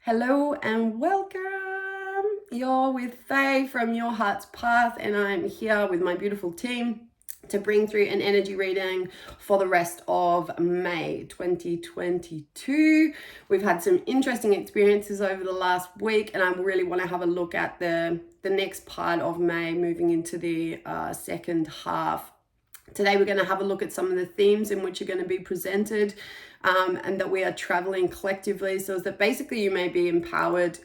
Hello and welcome. You're with Faye from Your Heart's Path, and I'm here with my beautiful team to bring through an energy reading for the rest of May 2022. We've had some interesting experiences over the last week, and I really want to have a look at the next part of May, moving into the second half. Today we're going to have a look at some of the themes in which are going to be presented, and that we are traveling collectively, so that basically you may be empowered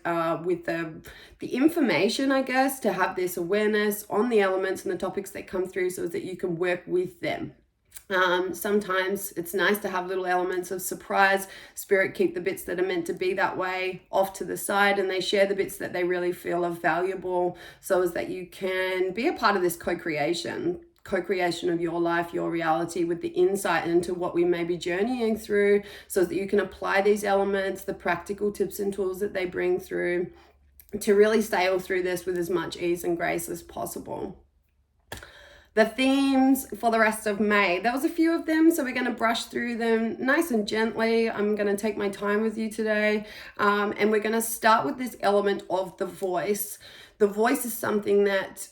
with the information, I guess, to have this awareness on the elements and the topics that come through so that you can work with them. Sometimes it's nice to have little elements of surprise. Spirit keep the bits that are meant to be that way off to the side, and they share the bits that they really feel are valuable, so as that you can be a part of this co-creation of your life, your reality, with the insight into what we may be journeying through, so that you can apply these elements, the practical tips and tools that they bring through, to really sail through this with as much ease and grace as possible. The themes for the rest of May, there was a few of them, so we're going to brush through them nice and gently. I'm going to take my time with you today, and we're going to start with this element of the voice. The voice is something that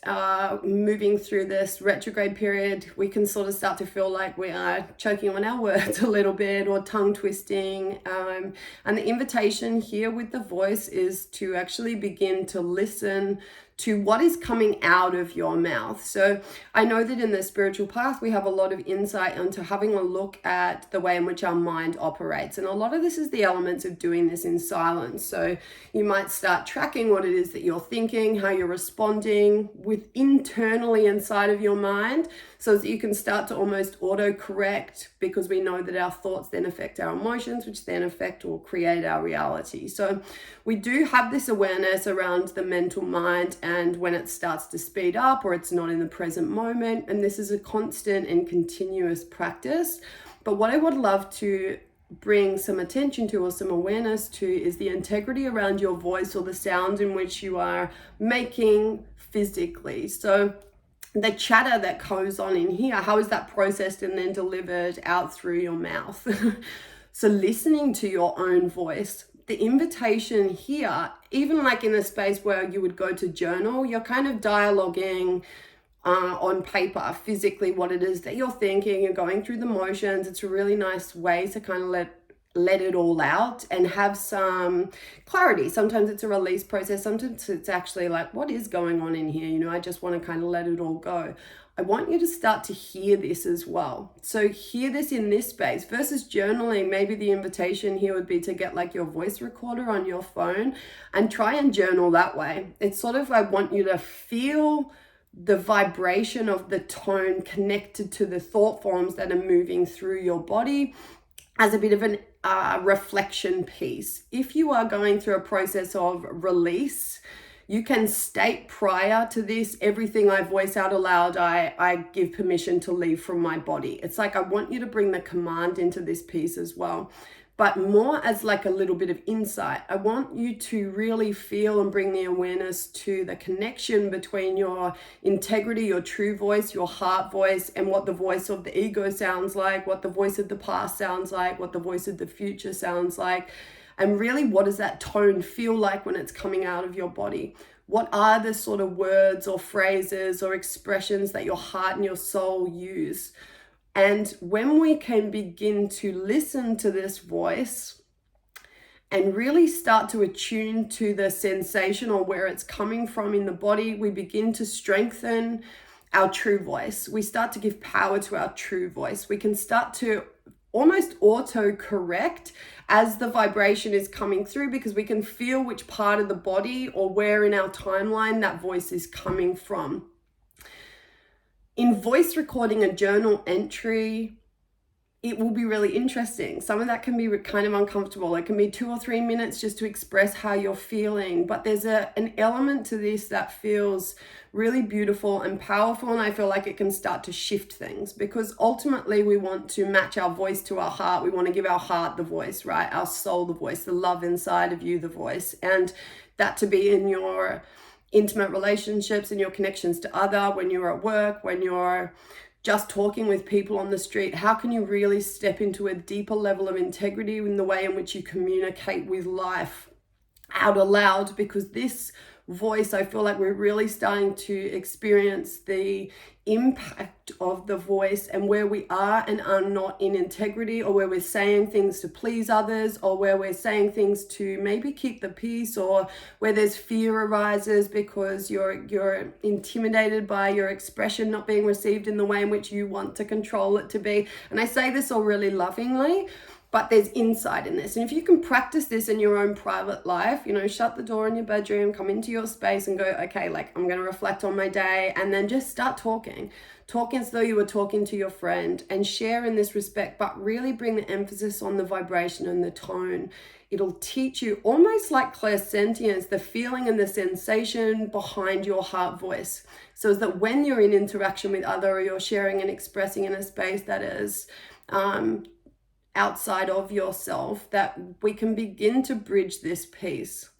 moving through this retrograde period, we can sort of start to feel like we are choking on our words a little bit, or tongue twisting. And the invitation here with the voice is to actually begin to listen to what is coming out of your mouth. So I know that in the spiritual path, we have a lot of insight into having a look at the way in which our mind operates. And a lot of this is the elements of doing this in silence. So you might start tracking what it is that you're thinking, how you're responding with internally inside of your mind, so that you can start to almost auto-correct, because we know that our thoughts then affect our emotions, which then affect or create our reality. So we do have this awareness around the mental mind, and when it starts to speed up or it's not in the present moment, and this is a constant and continuous practice. But what I would love to bring some attention to, or some awareness to, is the integrity around your voice, or the sound in which you are making physically. So the chatter that goes on in here, how is that processed and then delivered out through your mouth? So listening to your own voice, the invitation here, even like in the space where you would go to journal, you're kind of dialoguing on paper, physically, what it is that you're thinking. You're going through the motions. It's a really nice way to kind of let it all out and have some clarity. Sometimes it's a release process. Sometimes it's actually like, what is going on in here? I just want to kind of let it all go. I want you to start to hear this as well. So hear this in this space versus journaling. Maybe the invitation here would be to get like your voice recorder on your phone and try and journal that way. It's sort of, I want you to feel the vibration of the tone connected to the thought forms that are moving through your body, as a bit of an reflection piece. If you are going through a process of release, you can state prior to this, everything I voice out aloud, I give permission to leave from my body. It's like, I want you to bring the command into this piece as well, but more as like a little bit of insight. I want you to really feel and bring the awareness to the connection between your integrity, your true voice, your heart voice, and what the voice of the ego sounds like, what the voice of the past sounds like, what the voice of the future sounds like. And really, what does that tone feel like when it's coming out of your body? What are the sort of words or phrases or expressions that your heart and your soul use? And when we can begin to listen to this voice and really start to attune to the sensation or where it's coming from in the body, we begin to strengthen our true voice. We start to give power to our true voice. We can start to almost auto-correct as the vibration is coming through, because we can feel which part of the body or where in our timeline that voice is coming from. In voice recording a journal entry, it will be really interesting. Some of that can be kind of uncomfortable. It can be 2 or 3 minutes just to express how you're feeling. But there's an element to this that feels really beautiful and powerful. And I feel like it can start to shift things, because ultimately we want to match our voice to our heart. We want to give our heart the voice, right? Our soul the voice, the love inside of you the voice. And that to be in your intimate relationships and your connections to other, when you're at work, when you're just talking with people on the street, how can you really step into a deeper level of integrity in the way in which you communicate with life? out aloud, because this voice, I feel like we're really starting to experience the impact of the voice and where we are and are not in integrity, or where we're saying things to please others, or where we're saying things to maybe keep the peace, or where there's fear arises because you're intimidated by your expression not being received in the way in which you want to control it to be. And I say this all really lovingly, but there's insight in this. And if you can practice this in your own private life, shut the door in your bedroom, come into your space and go, okay, like I'm going to reflect on my day, and then just start talking as though you were talking to your friend, and share in this respect, but really bring the emphasis on the vibration and the tone. It'll teach you, almost like clairsentience, the feeling and the sensation behind your heart voice. So that when you're in interaction with other, or you're sharing and expressing in a space that is outside of yourself, that we can begin to bridge this piece.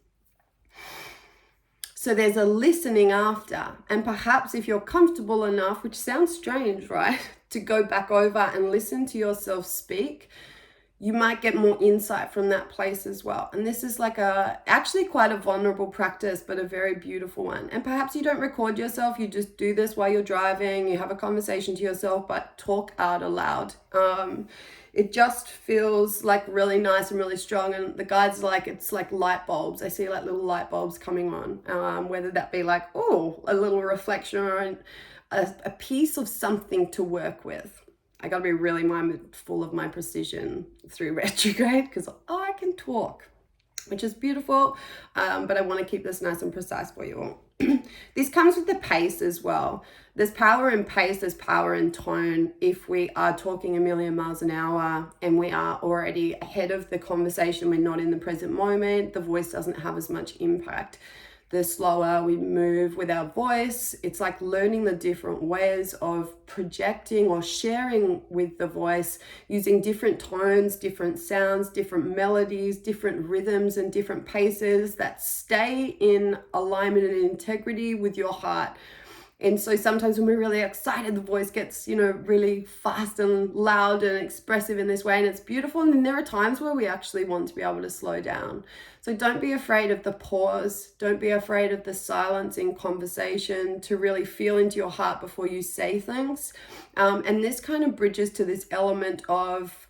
So there's a listening after, and perhaps if you're comfortable enough, which sounds strange, right, to go back over and listen to yourself speak, you might get more insight from that place as well. And this is like actually quite a vulnerable practice, but a very beautiful one. And perhaps you don't record yourself, you just do this while you're driving, you have a conversation to yourself, but talk out aloud. It just feels like really nice and really strong. And the guides like, it's like light bulbs. I see like little light bulbs coming on, whether that be like, oh, a little reflection, or a piece of something to work with. I got to be really mindful of my precision through retrograde, because I can talk, which is beautiful. But I want to keep this nice and precise for you all. This comes with the pace as well. There's power in pace, there's power in tone. If we are talking a million miles an hour and we are already ahead of the conversation, we're not in the present moment, the voice doesn't have as much impact. The slower we move with our voice, it's like learning the different ways of projecting or sharing with the voice, using different tones, different sounds, different melodies, different rhythms, and different paces that stay in alignment and integrity with your heart. And so sometimes when we're really excited, the voice gets, really fast and loud and expressive in this way, and it's beautiful. And then there are times where we actually want to be able to slow down. So don't be afraid of the pause. Don't be afraid of the silence in conversation, to really feel into your heart before you say things. And this kind of bridges to this element of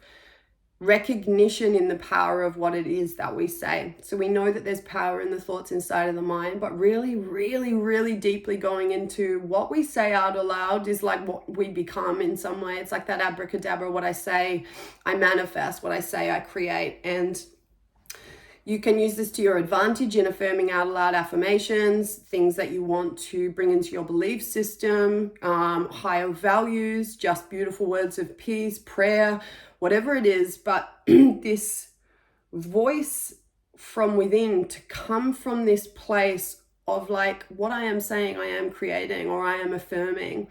recognition in the power of what it is that we say. So we know that there's power in the thoughts inside of the mind, but really, really, really deeply going into what we say out aloud is like what we become in some way. It's like that abracadabra, what I say, I manifest, what I say, I create. And you can use this to your advantage in affirming out loud affirmations, things that you want to bring into your belief system, higher values, just beautiful words of peace, prayer, whatever it is. But this voice from within, to come from this place of like, what I am saying, I am creating, or I am affirming.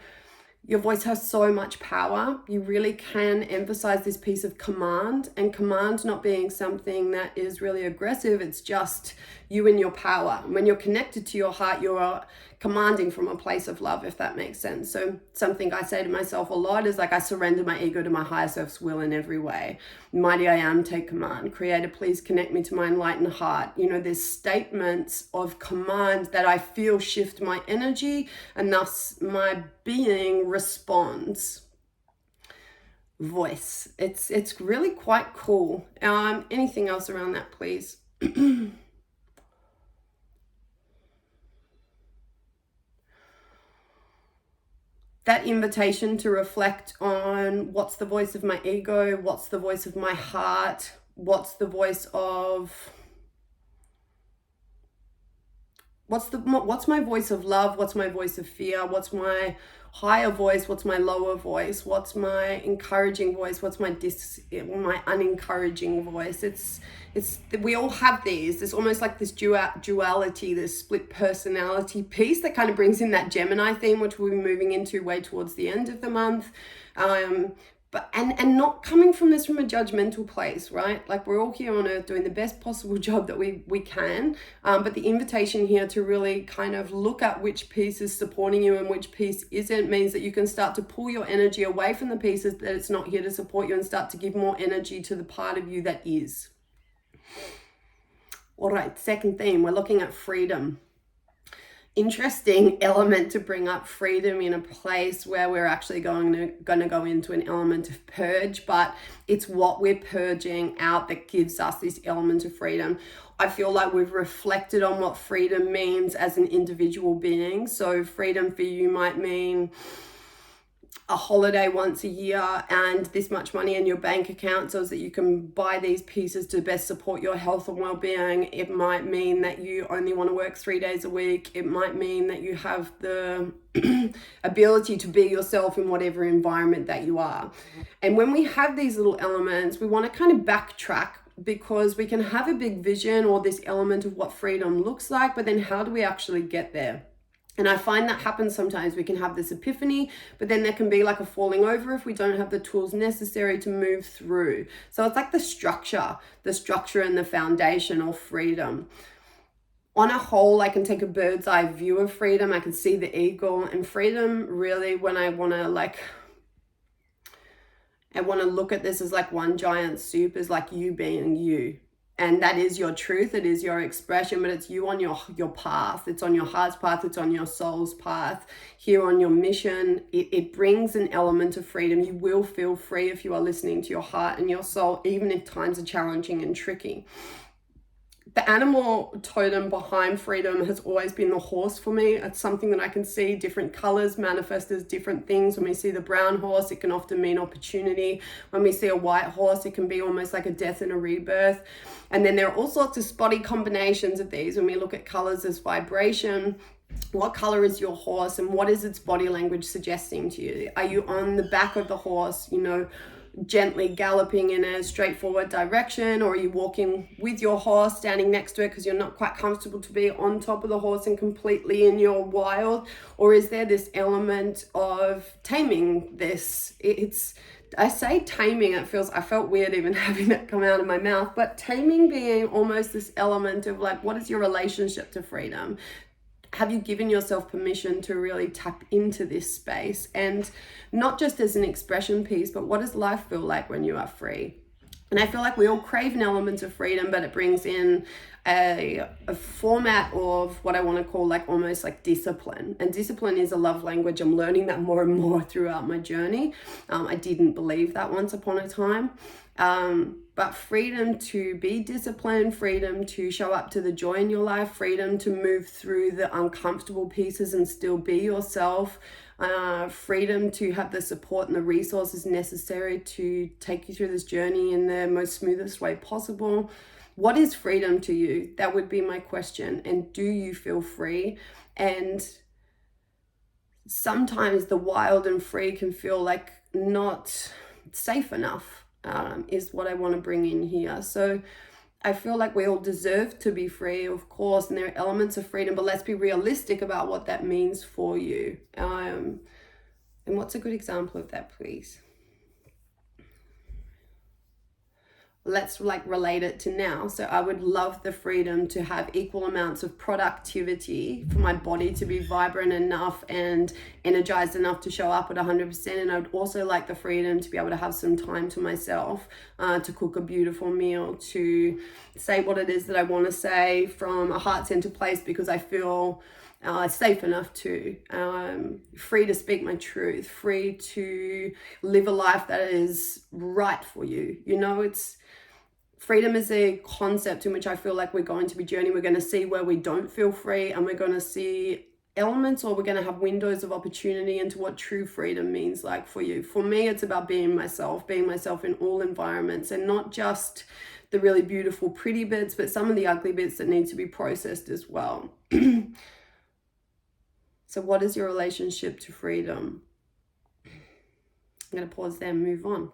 Your voice has so much power. You really can emphasize this piece of command, and command not being something that is really aggressive. It's just you and your power. When you're connected to your heart, you're commanding from a place of love, if that makes sense. So something I say to myself a lot is like, I surrender my ego to my higher self's will in every way. Mighty I am, take command. Creator, please connect me to my enlightened heart. There's statements of command that I feel shift my energy, and thus my being responds. Voice. It's really quite cool. Anything else around that, please? That invitation to reflect on what's the voice of my ego, what's the voice of my heart, what's the voice of, what's my voice of love, what's my voice of fear, what's my higher voice, what's my lower voice, what's my encouraging voice, what's my unencouraging voice. It's we all have these. There's almost like this duality, this split personality piece that kind of brings in that Gemini theme, which we'll be moving into way towards the end of the month. But not coming from this from a judgmental place, right? Like, we're all here on earth doing the best possible job that we can. But the invitation here to really kind of look at which piece is supporting you and which piece isn't means that you can start to pull your energy away from the pieces that it's not here to support you, and start to give more energy to the part of you that is. All right, second theme, we're looking at freedom. Interesting element to bring up, freedom in a place where we're actually going to go into an element of purge, but it's what we're purging out that gives us this element of freedom. I feel like we've reflected on what freedom means as an individual being. So freedom for you might mean a holiday once a year and this much money in your bank account so that you can buy these pieces to best support your health and well-being. It might mean that you only want to work 3 days a week. It might mean that you have the ability to be yourself in whatever environment that you are. And when we have these little elements, we want to kind of backtrack, because we can have a big vision or this element of what freedom looks like, but then how do we actually get there? And I find that happens sometimes. We can have this epiphany, but then there can be like a falling over if we don't have the tools necessary to move through. So it's like the structure and the foundation of freedom. On a whole, I can take a bird's eye view of freedom. I can see the eagle, and freedom really, when I want to look at this as like one giant soup, is like you being you. And that is your truth, it is your expression, but it's you on your path. It's on your heart's path, it's on your soul's path. Here on your mission, it brings an element of freedom. You will feel free if you are listening to your heart and your soul, even if times are challenging and tricky. The animal totem behind freedom has always been the horse for me. It's something that I can see different colors manifest as different things. When we see the brown horse, it can often mean opportunity. When we see a white horse, it can be almost like a death and a rebirth. And then there are all sorts of spotty combinations of these when we look at colors as vibration. What color is your horse, and what is its body language suggesting to you? Are you on the back of the horse, gently galloping in a straightforward direction, or are you walking with your horse, standing next to it because you're not quite comfortable to be on top of the horse and completely in your wild? Or is there this element of taming this? I say taming, I felt weird even having that come out of my mouth, but taming being almost this element of like, what is your relationship to freedom? Have you given yourself permission to really tap into this space? And not just as an expression piece, but what does life feel like when you are free? And I feel like we all crave an element of freedom, but it brings in a format of what I want to call like almost like discipline. And discipline is a love language. I'm learning that more and more throughout my journey. I didn't believe that once upon a time. But freedom to be disciplined, freedom to show up to the joy in your life, freedom to move through the uncomfortable pieces and still be yourself, freedom to have the support and the resources necessary to take you through this journey in the most smoothest way possible. What is freedom to you? That would be my question. And do you feel free? And sometimes the wild and free can feel like not safe enough. Is what I want to bring in here. So I feel like we all deserve to be free, of course, and there are elements of freedom, but let's be realistic about what that means for you. And what's a good example of that, please? Let's relate it to now. So I would love the freedom to have equal amounts of productivity, for my body to be vibrant enough and energized enough to show up at 100%. And I would also like the freedom to be able to have some time to myself, to cook a beautiful meal, to say what it is that I want to say from a heart-centered place because I feel safe enough to, free to speak my truth, free to live a life that is right for you. Freedom is a concept in which I feel like we're going to be journeying. We're going to see where we don't feel free, and we're going to see elements, or we're going to have windows of opportunity into what true freedom means like for you. For me, it's about being myself in all environments, and not just the really beautiful, pretty bits, but some of the ugly bits that need to be processed as well. So what is your relationship to freedom? I'm going to pause there and move on.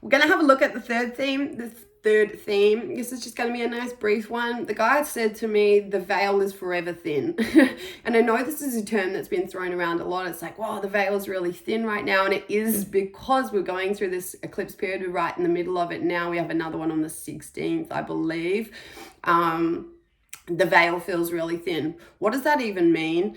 We're going to have a look at the third theme. This is just going to be a nice brief one. The guide said to me, the veil is forever thin. And I know this is a term that's been thrown around a lot. It's like, wow, the veil is really thin right now. And it is because we're going through this eclipse period. We're right in the middle of it now. We have another one on the 16th, I believe. The veil feels really thin. What does that even mean?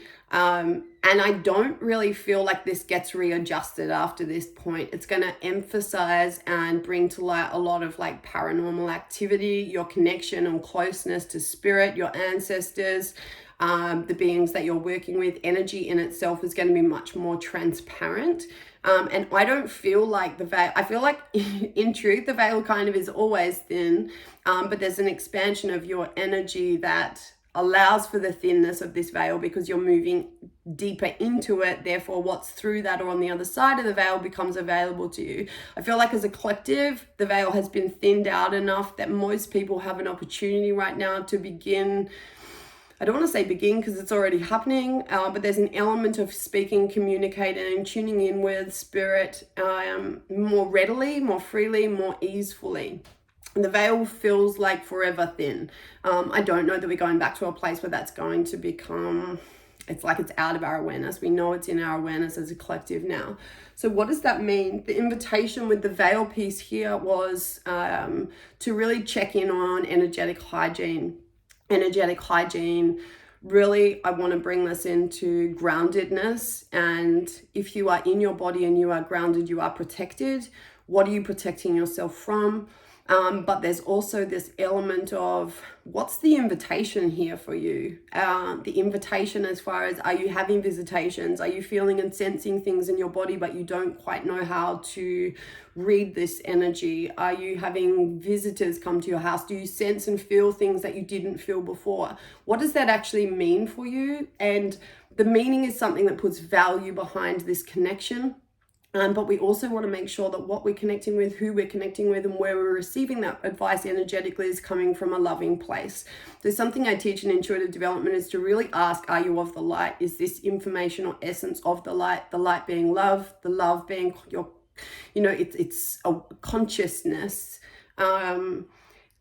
And I don't really feel like this gets readjusted after this point. It's going to emphasize and bring to light a lot of like paranormal activity, your connection and closeness to spirit, your ancestors, the beings that you're working with. Energy in itself is going to be much more transparent. And I don't feel like the veil, I feel like in truth, the veil kind of is always thin, but there's an expansion of your energy that allows for the thinness of this veil because you're moving deeper into it. Therefore, what's through that or on the other side of the veil becomes available to you. I feel like as a collective, the veil has been thinned out enough that most people have an opportunity right now to begin. I don't want to say begin because it's already happening, but there's an element of speaking, communicating, tuning in with spirit more readily, more freely, more easefully. The veil feels like forever thin. I don't know that we're going back to a place where that's going to become, it's like it's out of our awareness. We know it's in our awareness as a collective now. So what does that mean? The invitation with the veil piece here was to really check in on energetic hygiene. Energetic hygiene, really, I want to bring this into groundedness. And if you are in your body and you are grounded, you are protected. What are you protecting yourself from? But there's also this element of what's the invitation here for you? The invitation as far as, are you having visitations? Are you feeling and sensing things in your body, but you don't quite know how to read this energy? Are you having visitors come to your house? Do you sense and feel things that you didn't feel before? What does that actually mean for you? And the meaning is something that puts value behind this connection. But we also want to make sure that what we're connecting with, who we're connecting with, and where we're receiving that advice energetically is coming from a loving place. So something I teach in intuitive development is to really ask, are you of the light? Is this information or essence of the light being love, the love being your, it's a consciousness.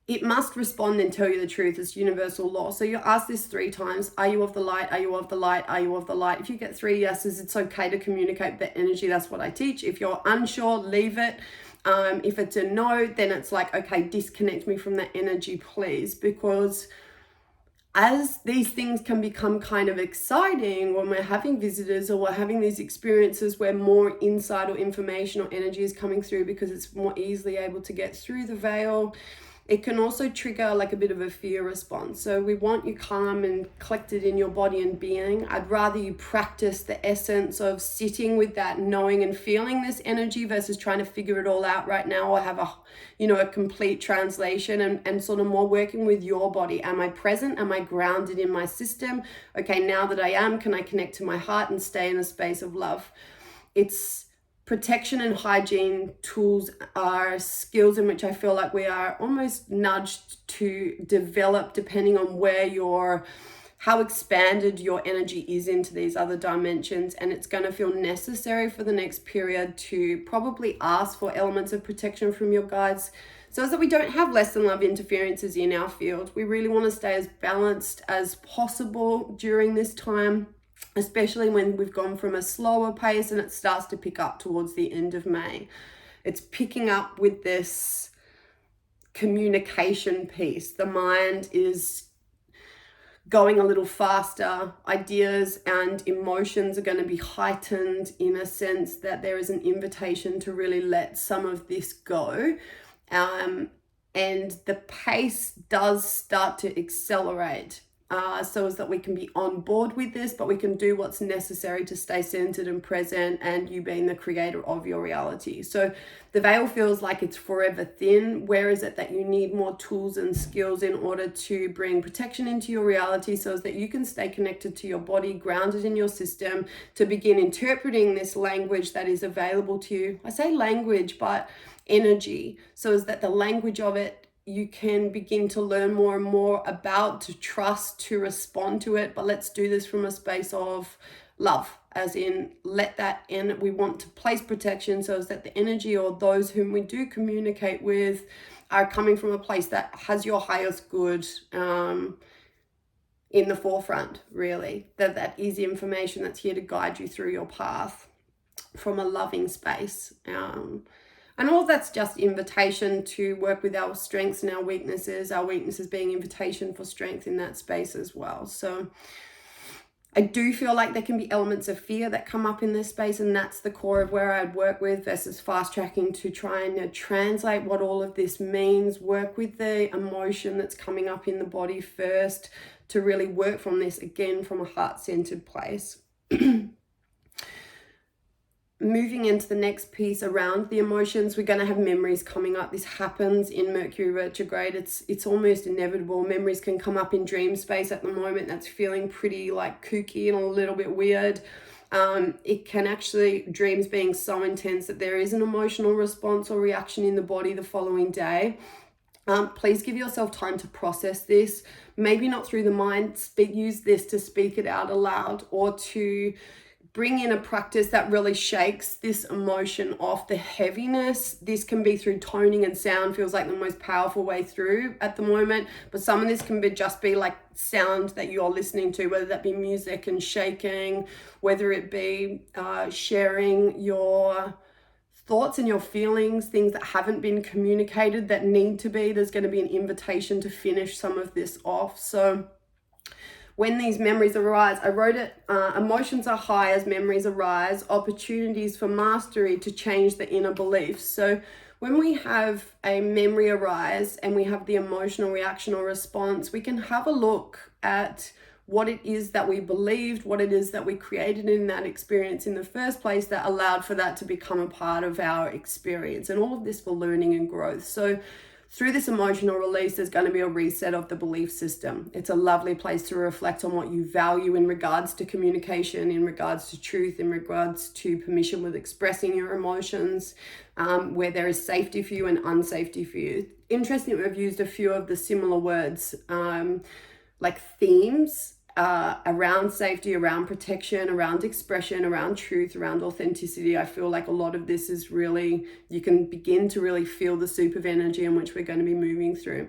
It must respond and tell you the truth. It's universal law. So you ask this 3 times. Are you of the light? Are you of the light? Are you of the light? If you get 3 yeses, it's okay to communicate that energy. That's what I teach. If you're unsure, leave it. If it's a no, then it's like, okay, disconnect me from that energy, please. Because as these things can become kind of exciting when we're having visitors or we're having these experiences where more insight or information or energy is coming through because it's more easily able to get through the veil, it can also trigger like a bit of a fear response. So we want you calm and collected in your body and being. I'd rather you practice the essence of sitting with that, knowing and feeling this energy versus trying to figure it all out right now or have a complete translation and sort of more working with your body. Am I present? Am I grounded in my system? Okay, now that I am, can I connect to my heart and stay in a space of love? It's protection and hygiene tools are skills in which I feel like we are almost nudged to develop depending on how expanded your energy is into these other dimensions. And it's going to feel necessary for the next period to probably ask for elements of protection from your guides so as that we don't have less than love interferences in our field. We really want to stay as balanced as possible during this time, especially when we've gone from a slower pace and it starts to pick up towards the end of May. It's picking up with this communication piece. The mind is going a little faster. Ideas and emotions are going to be heightened in a sense that there is an invitation to really let some of this go. And the pace does start to accelerate. So as that we can be on board with this, but we can do what's necessary to stay centered and present and you being the creator of your reality. So the veil feels like it's forever thin. Where is it that you need more tools and skills in order to bring protection into your reality so as that you can stay connected to your body, grounded in your system, to begin interpreting this language that is available to you. I say language, but energy. So as that the language of it, you can begin to learn more and more about, to trust, to respond to it. But let's do this from a space of love, as in let that in. We want to place protection so as that the energy or those whom we do communicate with are coming from a place that has your highest good in the forefront, really. That is information that's here to guide you through your path from a loving space. And all that's just invitation to work with our strengths and our weaknesses being invitation for strength in that space as well. So I do feel like there can be elements of fear that come up in this space, and that's the core of where I'd work with, versus fast tracking to try and translate what all of this means, work with the emotion that's coming up in the body first to really work from this, again, from a heart-centered place. Moving into the next piece around the emotions, we're going to have memories coming up. This happens in Mercury retrograde. It's almost inevitable. Memories can come up in dream space at the moment. That's feeling pretty like kooky and a little bit weird. It can actually, dreams being so intense that there is an emotional response or reaction in the body the following day. Please give yourself time to process this. Maybe not through the mind. Use this to speak it out aloud, or to bring in a practice that really shakes this emotion off, the heaviness. This can be through toning, and sound feels like the most powerful way through at the moment. But some of this can just be like sound that you're listening to, whether that be music and shaking, whether it be sharing your thoughts and your feelings, things that haven't been communicated that need to be. There's going to be an invitation to finish some of this off. So when these memories arise, I wrote it, emotions are high as memories arise, opportunities for mastery to change the inner beliefs. So when we have a memory arise and we have the emotional reaction or response, we can have a look at what it is that we believed, what it is that we created in that experience in the first place that allowed for that to become a part of our experience, and all of this for learning and growth. So through this emotional release, there's going to be a reset of the belief system. It's a lovely place to reflect on what you value in regards to communication, in regards to truth, in regards to permission with expressing your emotions, where there is safety for you and unsafety for you. Interesting, we've used a few of the similar words, like themes around safety, around protection, around expression, around truth, around authenticity. I feel like a lot of this is really, you can begin to really feel the soup of energy in which we're going to be moving through.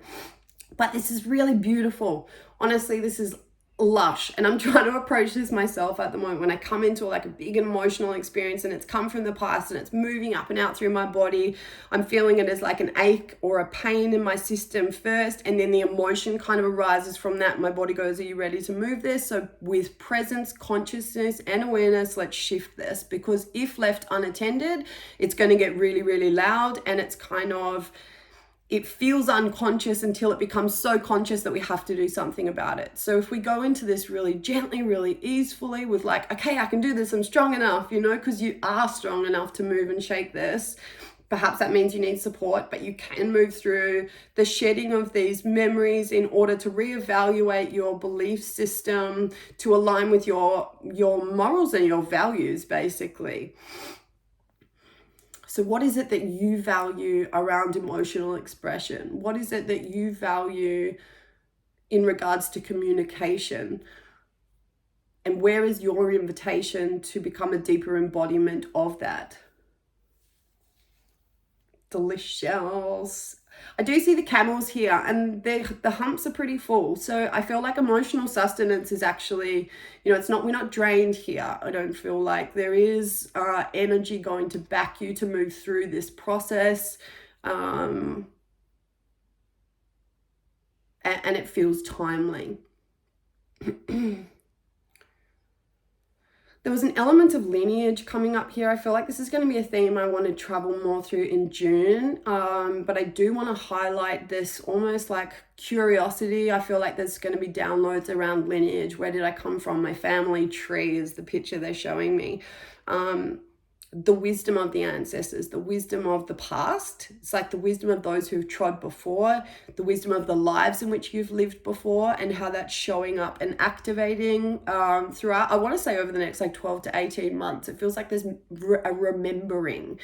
But this is really beautiful. Honestly, this is lush, and I'm trying to approach this myself at the moment. When I come into like a big emotional experience and it's come from the past and it's moving up and out through my body, I'm feeling it as like an ache or a pain in my system first, and then the emotion kind of arises from that. My body goes, are you ready to move this? So with presence, consciousness, and awareness, let's shift this, because if left unattended, it's going to get really, really loud, and it's kind of, it feels unconscious until it becomes so conscious that we have to do something about it. So if we go into this really gently, really easefully with like, okay, I can do this, I'm strong enough, because you are strong enough to move and shake this. Perhaps that means you need support, but you can move through the shedding of these memories in order to reevaluate your belief system to align with your morals and your values, basically. So what is it that you value around emotional expression? What is it that you value in regards to communication? And where is your invitation to become a deeper embodiment of that? Delicious. I do see the camels here, and the humps are pretty full. So I feel like emotional sustenance is actually, we're not drained here. I don't feel like there is energy going to back you to move through this process. And it feels timely. There was an element of lineage coming up here. I feel like this is going to be a theme I want to travel more through in June. But I do want to highlight this almost like curiosity. I feel like there's going to be downloads around lineage. Where did I come from? My family tree is the picture they're showing me. The wisdom of the ancestors, the wisdom of the past. It's like the wisdom of those who've trod before, the wisdom of the lives in which you've lived before, and how that's showing up and activating throughout, I want to say over the next like 12 to 18 months. It feels like there's a remembering.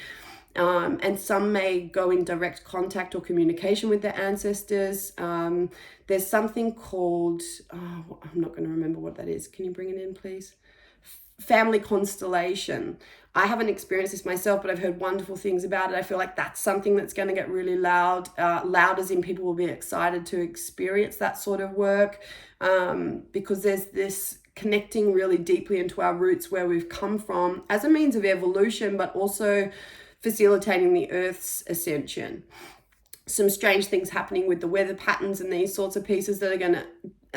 And some may go in direct contact or communication with their ancestors. There's something called, I'm not going to remember what that is. Can you bring it in, please? Family constellation. I haven't experienced this myself, but I've heard wonderful things about it. I feel like that's something that's going to get really loud as in people will be excited to experience that sort of work, because there's this connecting really deeply into our roots, where we've come from, as a means of evolution, but also facilitating the Earth's ascension. Some strange things happening with the weather patterns and these sorts of pieces that are going to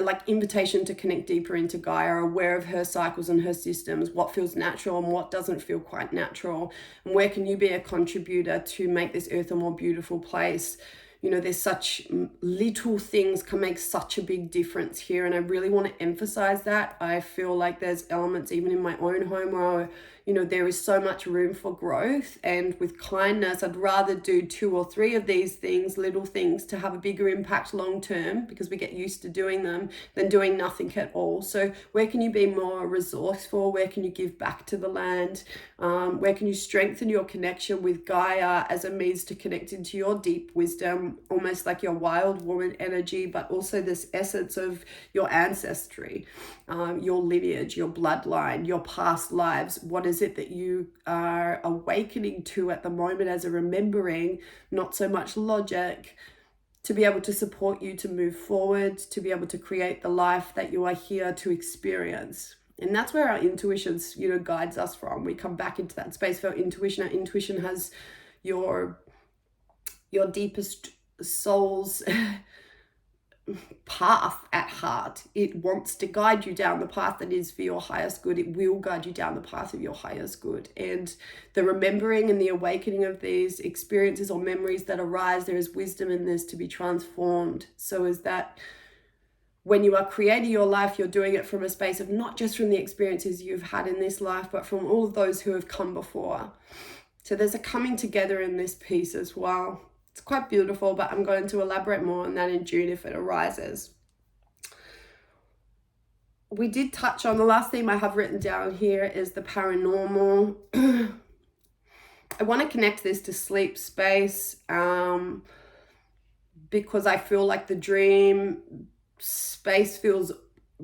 like invitation to connect deeper into Gaia, aware of her cycles and her systems, what feels natural and what doesn't feel quite natural, and where can you be a contributor to make this earth a more beautiful place. You know, there's such little things can make such a big difference here, and I really want to emphasize that. I feel like there's elements even in my own home where, you know, there is so much room for growth, and with kindness, I'd rather do 2 or 3 of these things, little things, to have a bigger impact long term, because we get used to doing them, than doing nothing at all. So where can you be more resourceful? Where can you give back to the land? Where can you strengthen your connection with Gaia as a means to connect into your deep wisdom, almost like your wild woman energy, but also this essence of your ancestry, your lineage, your bloodline, your past lives. What is it that you are awakening to at the moment as a remembering, not so much logic, to be able to support you to move forward, to be able to create the life that you are here to experience? And that's where our intuitions, you know, guides us from. We come back into that space for our intuition. Our intuition has your deepest soul's path at heart. It wants to guide you down the path that is for your highest good. It will guide you down the path of your highest good. And the remembering and the awakening of these experiences or memories that arise, there is wisdom in this to be transformed. So is that when you are creating your life, you're doing it from a space of not just from the experiences you've had in this life, but from all of those who have come before. So there's a coming together in this piece as well. It's quite beautiful, but I'm going to elaborate more on that in June if it arises. We did touch on, the last theme I have written down here is the paranormal. I want to connect this to sleep space because I feel like the dream space feels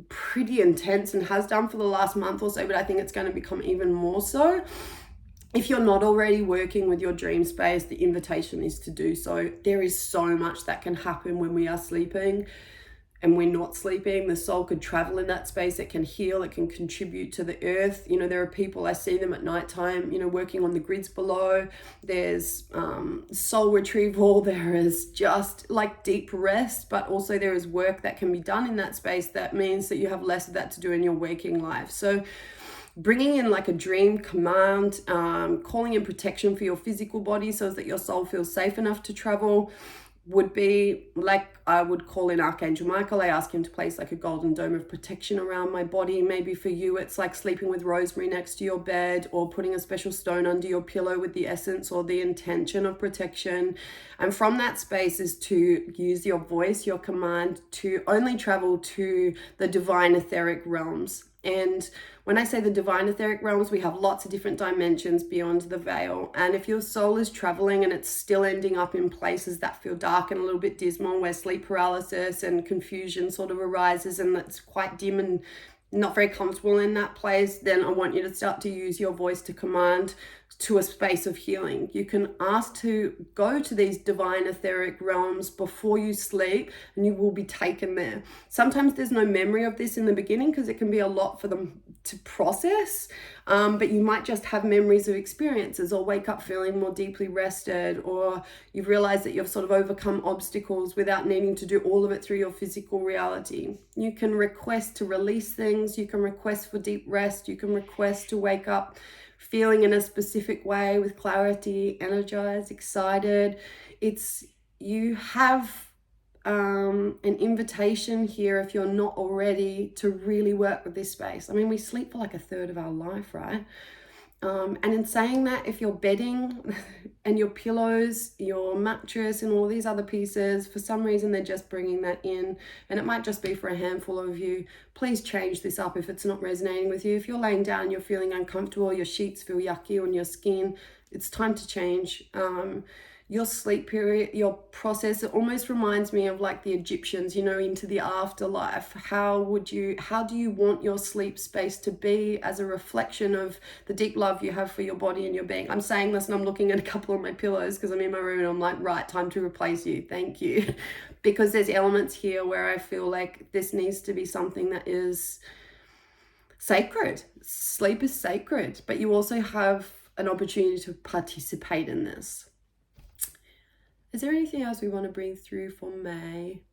pretty intense and has done for the last month or so, but I think it's going to become even more so. If you're not already working with your dream space, the invitation is to do so. There is so much that can happen when we are sleeping and we're not sleeping. The soul could travel in that space. It can heal. It can contribute to the earth. You know, there are people, I see them at nighttime, you know, working on the grids below. There's soul retrieval. There is just like deep rest, but also there is work that can be done in that space. That means that you have less of that to do in your waking life. So bringing in like a dream command, calling in protection for your physical body so that your soul feels safe enough to travel would be like, I would call in Archangel Michael. I ask him to place like a golden dome of protection around my body. Maybe for you, it's like sleeping with rosemary next to your bed, or putting a special stone under your pillow with the essence or the intention of protection. And from that space is to use your voice, your command, to only travel to the divine etheric realms. And when I say the divine etheric realms, we have lots of different dimensions beyond the veil. And if your soul is traveling and it's still ending up in places that feel dark and a little bit dismal, where sleep paralysis and confusion sort of arises, and it's quite dim and not very comfortable in that place, then I want you to start to use your voice to command to a space of healing. You can ask to go to these divine etheric realms before you sleep, and you will be taken there. Sometimes there's no memory of this in the beginning because it can be a lot for them to process, but you might just have memories of experiences, or wake up feeling more deeply rested, or you've realized that you've sort of overcome obstacles without needing to do all of it through your physical reality. You can request to release things, you can request for deep rest, you can request to wake up feeling in a specific way with clarity, energized, excited. You have an invitation here, if you're not already, to really work with this space. I mean, we sleep for like a third of our life, right? And in saying that, if your bedding and your pillows, your mattress and all these other pieces, for some reason they're just bringing that in, and it might just be for a handful of you, please change this up if it's not resonating with you. If you're laying down, you're feeling uncomfortable, your sheets feel yucky on your skin, it's time to change. Your sleep period, your process, it almost reminds me of like the Egyptians, you know, into the afterlife. How do you want your sleep space to be as a reflection of the deep love you have for your body and your being? I'm saying this and I'm looking at a couple of my pillows because I'm in my room and I'm like, right, time to replace you. Thank you. Because there's elements here where I feel like this needs to be something that is sacred. Sleep is sacred, but you also have an opportunity to participate in this. Is there anything else we want to bring through for May?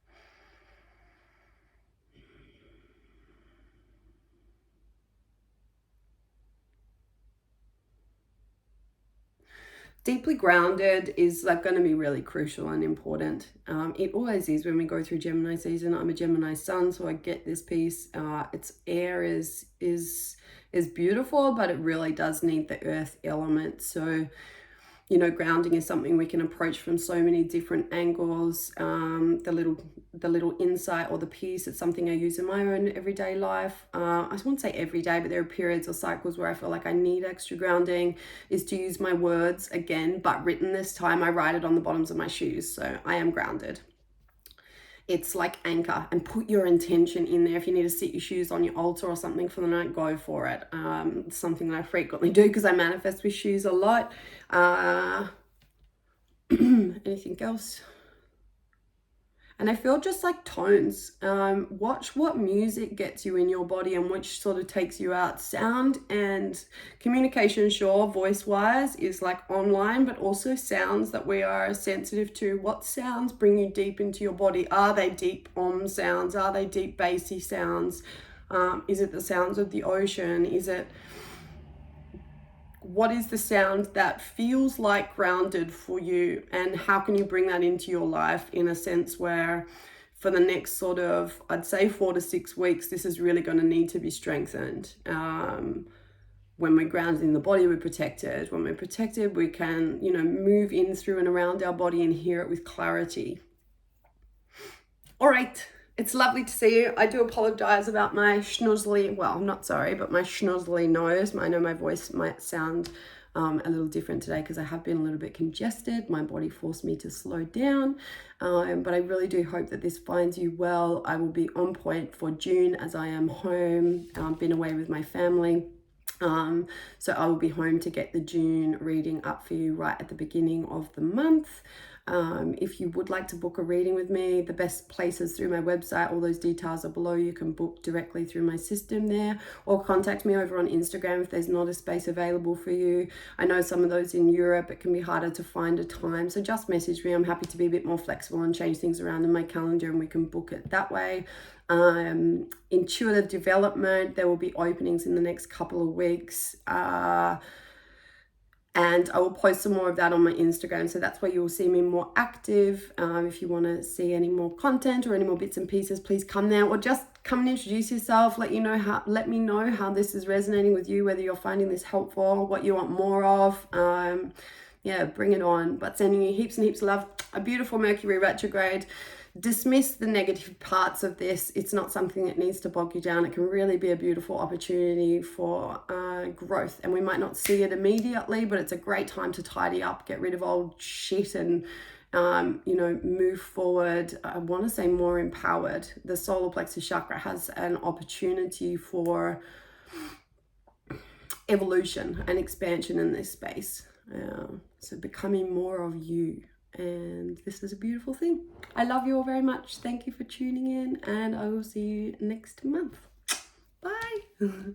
deeply grounded is like going to be really crucial and important. It always is when we go through Gemini season. I'm a Gemini sun, so I get this piece. Its air is beautiful, but it really does need the earth element. So, you know, grounding is something we can approach from so many different angles. The little insight or the piece, it's something I use in my own everyday life. I wouldn't say every day, but there are periods or cycles where I feel like I need extra grounding, is to use my words again, but written this time. I write it on the bottoms of my shoes, so I am grounded. It's like anchor, and put your intention in there. If you need to sit your shoes on your altar or something for the night, go for it. It's something that I frequently do because I manifest with shoes a lot. Anything else? And I feel just like tones. Watch what music gets you in your body and which sort of takes you out. Sound and communication, sure, voice-wise is like online, but also sounds that we are sensitive to. What sounds bring you deep into your body? Are they deep sounds? Are they deep bassy sounds? Is it the sounds of the ocean? What is the sound that feels like grounded for you, and how can you bring that into your life in a sense where for the next sort of, I'd say 4 to 6 weeks, this is really going to need to be strengthened. When we're grounded in the body, we're protected. When we're protected, we can, you know, move in through and around our body and hear it with clarity. All right. It's lovely to see you. I do apologize about my schnozzly, well, I'm not sorry, but my schnozzly nose. I know my voice might sound a little different today because I have been a little bit congested. My body forced me to slow down, but I really do hope that this finds you well. I will be on point for June as I am home, been away with my family. So I will be home to get the June reading up for you right at the beginning of the month. If you would like to book a reading with me, the best place is through my website. All those details are below. You can book directly through my system there, or contact me over on Instagram if there's not a space available for you. I know some of those in Europe, it can be harder to find a time, so just message me. I'm happy to be a bit more flexible and change things around in my calendar, and we can book it that way. Intuitive development, there will be openings in the next couple of weeks. And I will post some more of that on my Instagram. So that's where you will see me more active. If you want to see any more content or any more bits and pieces, please come there, or just come and introduce yourself. Let me know how this is resonating with you, whether you're finding this helpful, what you want more of. Yeah, bring it on. But sending you heaps and heaps of love. A beautiful Mercury retrograde. Dismiss the negative parts of this. It's not something that needs to bog you down. It can really be a beautiful opportunity for growth, and we might not see it immediately, but it's a great time to tidy up, get rid of old shit, and move forward. I want to say more empowered. The solar plexus chakra has an opportunity for evolution and expansion in this space. So becoming more of you. And this is a beautiful thing. I love you all very much. Thank you for tuning in, and I will see you next month. Bye.